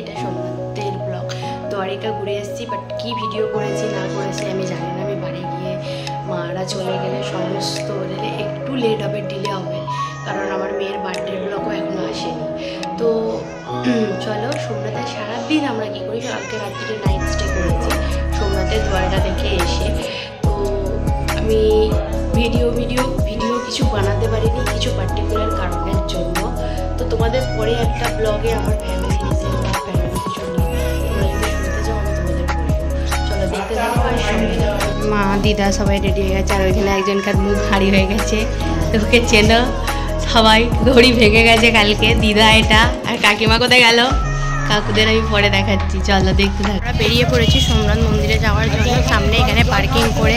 এটা সোমনাথের ব্লগ। দ্বারিকা ঘুরে এসেছি, বাট কি ভিডিও করেছি না করেছি আমি জানি না। আমি বাড়ি গিয়ে মারা চলে গেলে সমস্ত একটু লেট হবে, ডিলে হবে, কারণ আমার মেয়ের বার্থডে ব্লগও এখনো আসেনি। তো চলো, সোমনাথের সারাদিন আমরা কী করি, কালকে রাত্রিতে নাইট স্টে করেছি সোমনাথের দ্বারটা দেখে এসে। তো আমি ভিডিও কিছু বানাতে পারিনি, কিছু পার্টিকুলার কারণের জন্য। তো তোমাদের পরে একটা ব্লগে আমার ফ্যামিলি রিজন বা ফ্যামিলি কিছু নিয়ে তোমরা যদি শুনতে চাও আমি তোমাদের বলবো। চলো দেখতে থাকো। মা দিদা সবাই রেডি হয়ে গেছে, আর ওইখানে একজনকার মুখ হাঁড়ি হয়ে গেছে, তোকে চেনো সবাই। ঘড়ি ভেঙে গেছে কালকে, দিদা এটা। আর কাকিমা কোথায় গেল? কাকুদের আমি পরে দেখাচ্ছি, চলো দেখতে থাকো। আমরা বেরিয়ে পড়েছি সোমনাথ মন্দিরে যাওয়ার জন্য। সামনে এখানে পার্কিং করে,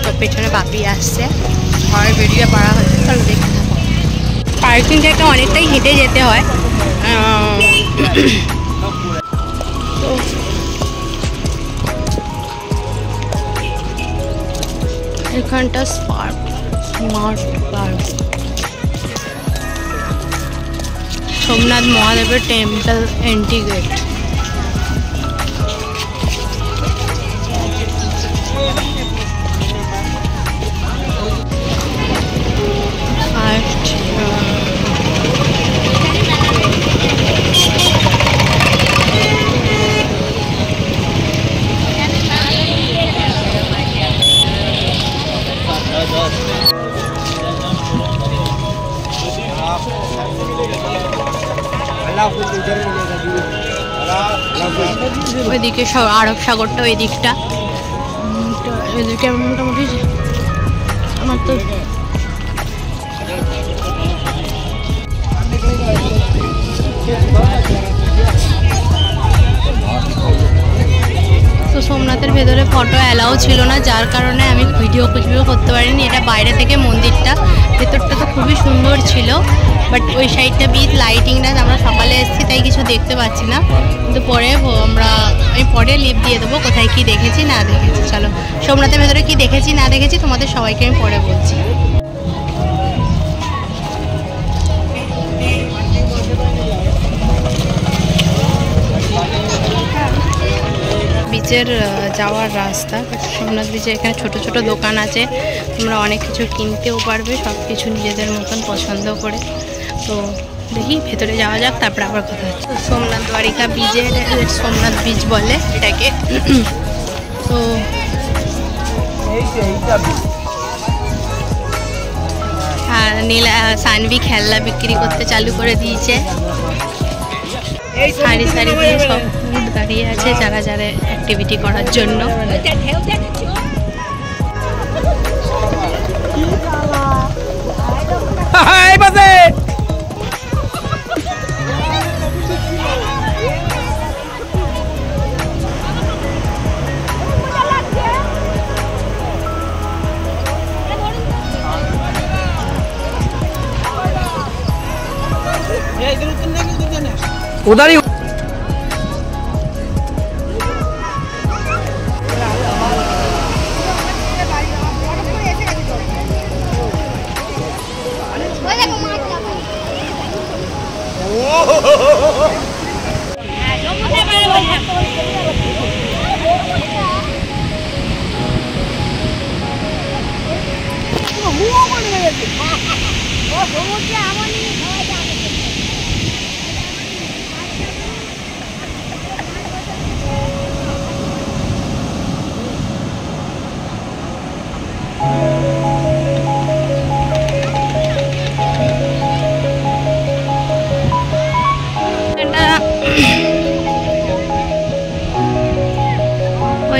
তো পেছনে বাপি আসছে, সবাই বেরিয়ে পড়া হচ্ছে। চলো দেখতে থাকো। পার্কিং থেকে অনেকটাই হেঁটে যেতে হয়। তো এখানটা স্মার্ট পার্ক, সোমনাথ মহাদেবের টেম্পল এন্ট্রি গেট। ওইদিকে আরব সাগরটা, ওই দিকটা, এদিকে মোটামুটি আমার তো সোমনাথের ভেতরে ফটো অ্যালাউ ছিল না, যার কারণে আমি ভিডিও করতে পারিনি। এটা বাইরে থেকে মন্দিরটা, ভেতরটা তো খুবই সুন্দর ছিল, বাট ওই সাইডটা বিচ লাইটিংটা আমরা সকালে এসেছি তাই কিছু দেখতে পাচ্ছি না। কিন্তু পরে আমি পরে লিভ দিয়ে দেবো কোথায় কি দেখেছি না দেখেছি। চলো, সোমনাথের ভেতরে কি দেখেছি না দেখেছি তোমাদের সবাইকে আমি পরে বলছি। বিচের যাওয়ার রাস্তা, সোমনাথ বিচে এখানে ছোট ছোট দোকান আছে, তোমরা অনেক কিছু কিনতেও পারবে, সব কিছু নিজেদের মতন পছন্দ করে। তো দেখি ভেতরে যাওয়া যাক, তারপরে আবার কথা হচ্ছে। সোমনাথ দ্বারিকা বিচের, সোমনাথ বিচ বলে এটাকে। তো আর নীলা সানভি খেলনা বিক্রি করতে চালু করে দিয়েছে, সারি সারি দিয়ে সব ফুড দাঁড়িয়ে আছে যারা যারা অ্যাক্টিভিটি করার জন্য। उधर ही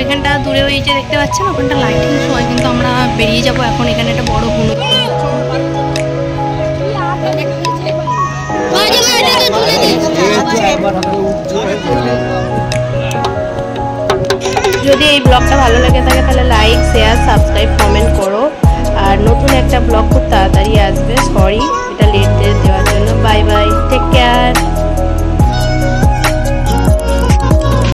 ওইখানটা দূরে ওই যে দেখতে পাচ্ছেন ওখানটা লাইটিং সময়, কিন্তু আমরা বেরিয়ে যাবো এখন। এখানে একটা বড় হুনুক, যদি এই ব্লগটা ভালো লাগে থাকে তাহলে লাইক, শেয়ার, সাবস্ক্রাইব, কমেন্ট করো। আর নতুন একটা ব্লগ খুব তাড়াতাড়ি আসবে। সরি এটা লেট দেওয়ার জন্য। Bye bye, take care.